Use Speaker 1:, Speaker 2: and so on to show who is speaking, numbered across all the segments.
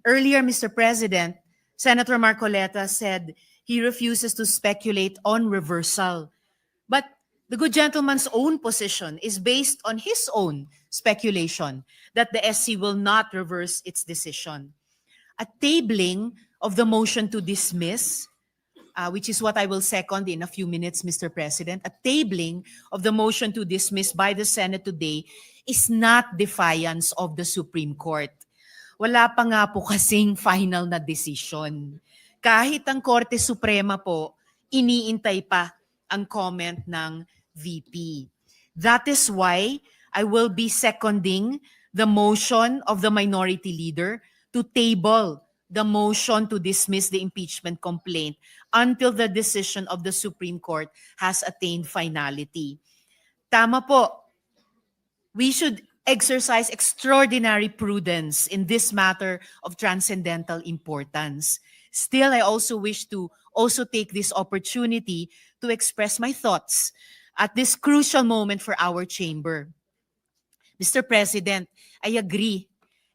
Speaker 1: Earlier, Mr. President, Senator Marcoleta said he refuses to speculate on reversal. But the good gentleman's own position is based on his own speculation that the SC will not reverse its decision. A tabling of the motion to dismiss, which is what I will second in a few minutes, Mr. President, a tabling of the motion to dismiss by the Senate today is not defiance of the Supreme Court. Wala pa nga po kasing final na decision. Kahit ang Korte Suprema po, iniintay pa ang comment ng VP. That is why I will be seconding the motion of the Minority Leader to table the motion to dismiss the impeachment complaint until the decision of the Supreme Court has attained finality. Tama po. We should exercise extraordinary prudence in this matter of transcendental importance. Still, I also wish to take this opportunity to express my thoughts at this crucial moment for our chamber. Mr. President, I agree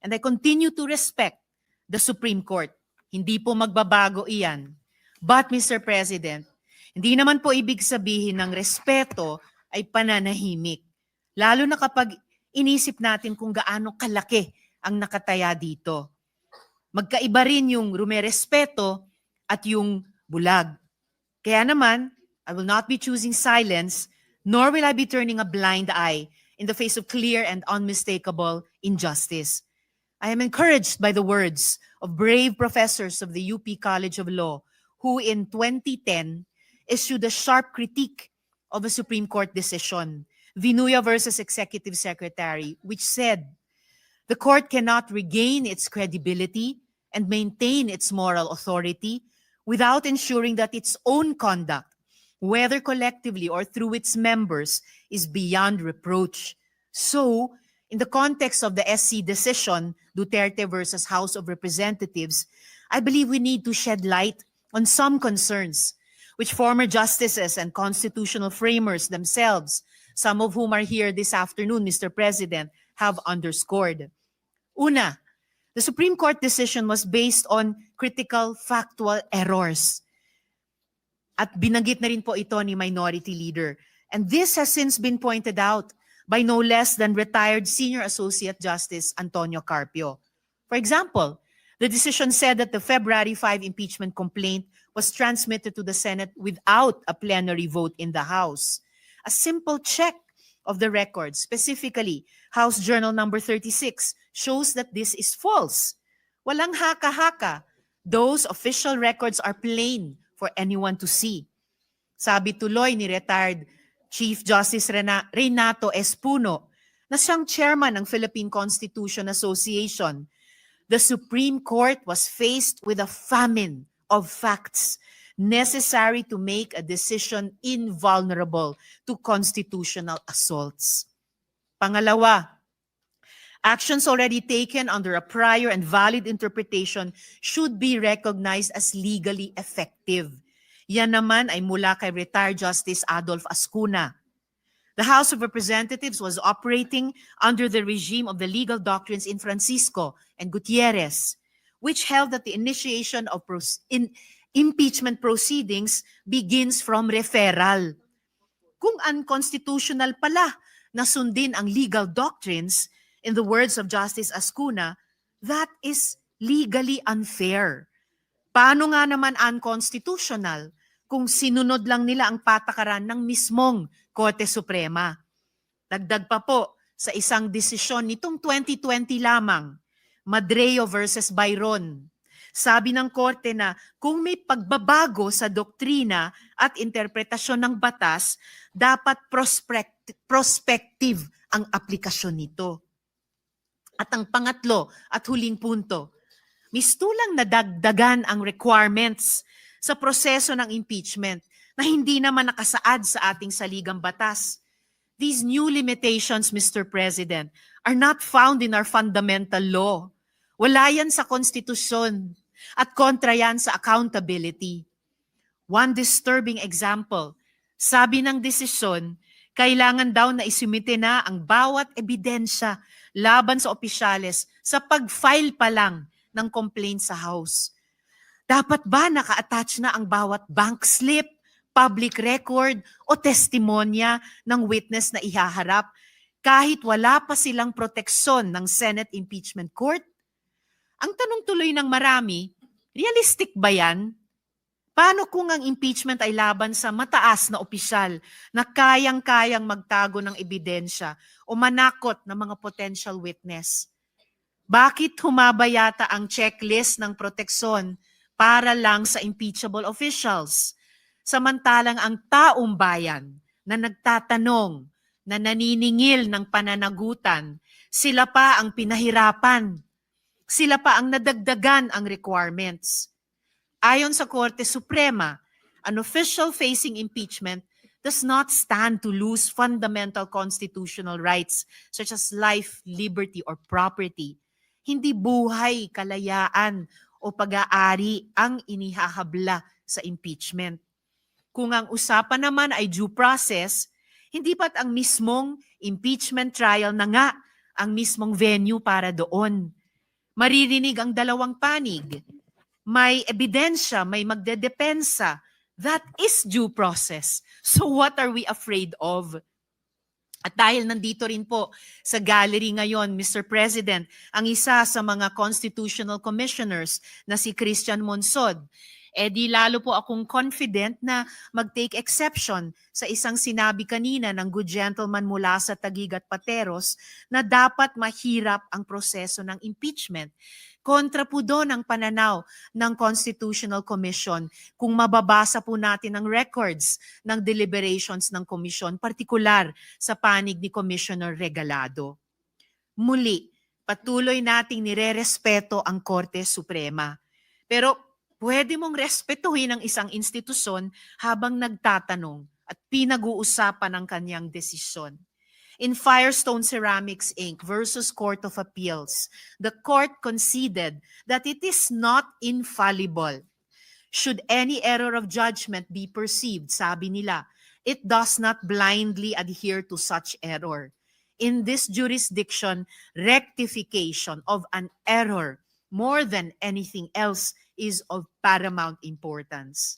Speaker 1: and I continue to respect the Supreme Court. Hindi po magbabago iyan. But Mr. President, hindi naman po ibig sabihin ng respeto ay pananahimik. Lalo na kapag inisip natin kung gaano kalaki ang nakataya dito. Magkaiba rin yung rumerespeto at yung bulag. Kaya naman, I will not be choosing silence, nor will I be turning a blind eye in the face of clear and unmistakable injustice. I am encouraged by the words of brave professors of the UP College of Law who in 2010 issued a sharp critique of a Supreme Court decision, Vinuya versus Executive Secretary, which said, the court cannot regain its credibility and maintain its moral authority without ensuring that its own conduct, whether collectively or through its members, is beyond reproach. So, in the context of the SC decision, Duterte versus House of Representatives, I believe we need to shed light on some concerns which former justices and constitutional framers themselves, some of whom are here this afternoon, Mr. President, have underscored. Una, the Supreme Court decision was based on critical factual errors. At binanggit na rin po ito ni Minority Leader. And this has since been pointed out by no less than retired Senior Associate Justice Antonio Carpio. For example, the decision said that the February 5 impeachment complaint was transmitted to the Senate without a plenary vote in the House. A simple check of the records, specifically House Journal number 36, shows that this is false. Walang haka-haka. Those official records are plain for anyone to see. Sabi tuloy ni retired Chief Justice Renato Espuno, na siyang chairman ng Philippine Constitution Association, the Supreme Court was faced with a famine of facts necessary to make a decision invulnerable to constitutional assaults. Pangalawa, actions already taken under a prior and valid interpretation should be recognized as legally effective. Yan naman ay mula kay retired Justice Adolf Ascuna. The House of Representatives was operating under the regime of the legal doctrines in Francisco and Gutierrez, which held that the initiation of impeachment proceedings begins from referral. Kung unconstitutional pala na sundin ang legal doctrines, in the words of Justice Ascuna, that is legally unfair. Paano nga naman unconstitutional kung sinunod lang nila ang patakaran ng mismong Korte Suprema? Dagdag pa po sa isang desisyon nitong 2020 lamang, Madreo versus Byron. Sabi ng Korte na kung may pagbabago sa doktrina at interpretasyon ng batas, dapat prospective ang aplikasyon nito. At ang pangatlo at huling punto, mistulang nadagdagan ang requirements sa proseso ng impeachment na hindi naman nakasaad sa ating saligang batas. These new limitations, Mr. President, are not found in our fundamental law. Wala yan sa konstitusyon at kontra yan sa accountability. One disturbing example, sabi ng desisyon, kailangan daw na isumite na ang bawat ebidensya laban sa opisyales sa pag-file pa lang ng complaint sa House. Dapat ba naka-attach na ang bawat bank slip, public record o testimonya ng witness na ihaharap kahit wala pa silang proteksyon ng Senate Impeachment Court? Ang tanong tuloy ng marami, realistic ba yan? Paano kung ang impeachment ay laban sa mataas na opisyal na kayang-kayang magtago ng ebidensya o manakot ng mga potential witness? Bakit humaba yata ang checklist ng proteksyon para lang sa impeachable officials? Samantalang ang taong bayan na nagtatanong, na naniningil ng pananagutan, sila pa ang pinahirapan. Sila pa ang nadagdagan ang requirements. Ayon sa Korte Suprema, an official facing impeachment does not stand to lose fundamental constitutional rights such as life, liberty, or property. Hindi buhay, kalayaan, o pag-aari ang inihahabla sa impeachment. Kung ang usapan naman ay due process, hindi ba't ang mismong impeachment trial na nga ang mismong venue para doon? Maririnig ang dalawang panig. May ebidensya, may magdedepensa. That is due process. So what are we afraid of? At dahil nandito rin po sa gallery ngayon, Mr. President, ang isa sa mga constitutional commissioners na si Christian Monsod, di lalo po akong confident na mag-take exception sa isang sinabi kanina ng good gentleman mula sa Taguig at Pateros na dapat mahirap ang proseso ng impeachment. Kontra po doon ang pananaw ng Constitutional Commission kung mababasa po natin ang records ng deliberations ng komisyon, partikular sa panig ni Commissioner Regalado. Muli, patuloy nating nirerespeto ang Korte Suprema. Pero pwede mong respetuhin ang isang institusyon habang nagtatanong at pinag-uusapan ang kanyang desisyon. In Firestone Ceramics Inc. versus Court of Appeals, the court conceded that it is not infallible. Should any error of judgment be perceived, sabi nila, it does not blindly adhere to such error. In this jurisdiction, rectification of an error more than anything else is of paramount importance.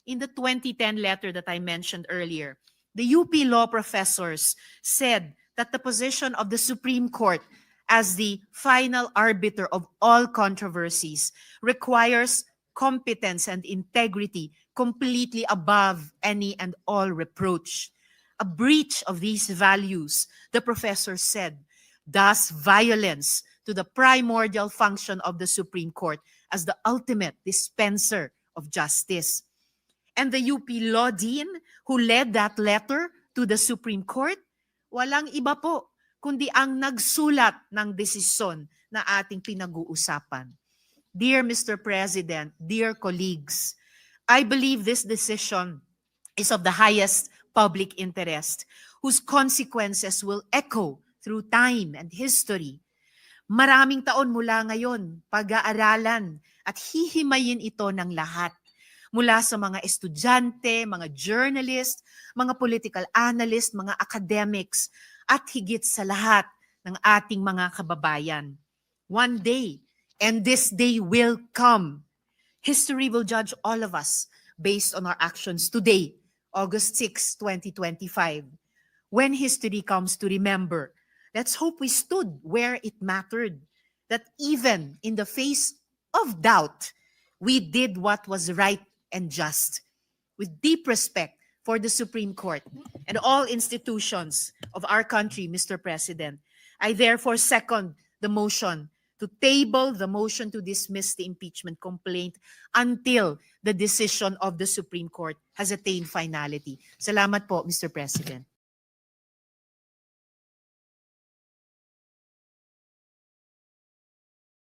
Speaker 1: In the 2010 letter that I mentioned earlier, the UP law professors said that the position of the Supreme Court as the final arbiter of all controversies requires competence and integrity completely above any and all reproach. A breach of these values, the professor said, does violence to the primordial function of the Supreme Court as the ultimate dispenser of justice. And the UP Law Dean who led that letter to the Supreme Court, walang iba po kundi ang nagsulat ng desisyon na ating pinag-uusapan. Dear Mr. President, dear colleagues, I believe this decision is of the highest public interest, whose consequences will echo through time and history. Maraming taon mula ngayon, pag-aaralan at hihimayin ito ng lahat. Mula sa mga estudyante, mga journalist, mga political analyst, mga academics, at higit sa lahat ng ating mga kababayan. One day, and this day will come, history will judge all of us based on our actions today, August 6, 2025. When history comes to remember, let's hope we stood where it mattered, that even in the face of doubt, we did what was right and just, with deep respect for the Supreme Court and all institutions of our country, Mr. President. I therefore second the motion to table the motion to dismiss the impeachment complaint until the decision of the Supreme Court has attained finality. Salamat po, Mr. President.